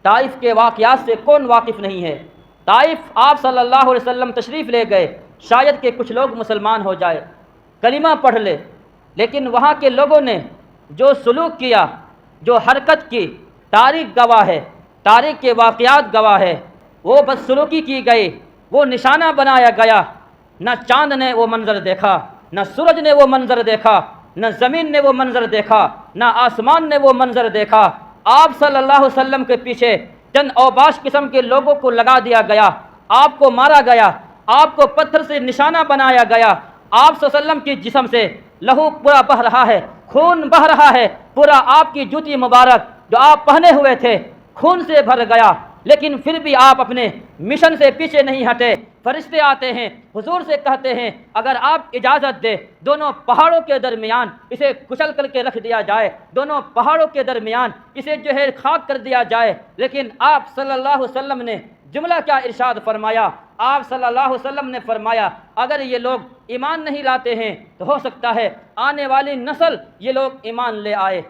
طائف کے واقعات سے کون واقف نہیں ہے؟ طائف آپ صلی اللہ علیہ وسلم تشریف لے گئے، شاید کہ کچھ لوگ مسلمان ہو جائے، کلمہ پڑھ لے، لیکن وہاں کے لوگوں نے جو سلوک کیا، جو حرکت کی، تاریخ گواہ ہے، تاریخ کے واقعات گواہ ہے، وہ بدسلوکی کی گئی، وہ نشانہ بنایا گیا۔ نہ چاند نے وہ منظر دیکھا، نہ سورج نے وہ منظر دیکھا، نہ زمین نے وہ منظر دیکھا، نہ آسمان نے وہ منظر دیکھا۔ آپ صلی اللہ علیہ وسلم کے پیچھے چند اوباش قسم کے لوگوں کو لگا دیا گیا، آپ کو مارا گیا، آپ کو پتھر سے نشانہ بنایا گیا، آپ صلی اللہ علیہ وسلم کی جسم سے لہو پورا بہہ رہا ہے، خون بہہ رہا ہے، پورا آپ کی جوتی مبارک جو آپ پہنے ہوئے تھے خون سے بھر گیا، لیکن پھر بھی آپ اپنے مشن سے پیچھے نہیں ہٹے۔ فرشتے آتے ہیں، حضور سے کہتے ہیں اگر آپ اجازت دے دونوں پہاڑوں کے درمیان اسے کچل کر کے رکھ دیا جائے، دونوں پہاڑوں کے درمیان اسے جو ہے خاک کر دیا جائے۔ لیکن آپ صلی اللہ علیہ وسلم نے جملہ کیا ارشاد فرمایا؟ آپ صلی اللہ علیہ وسلم نے فرمایا اگر یہ لوگ ایمان نہیں لاتے ہیں تو ہو سکتا ہے آنے والی نسل یہ لوگ ایمان لے آئے۔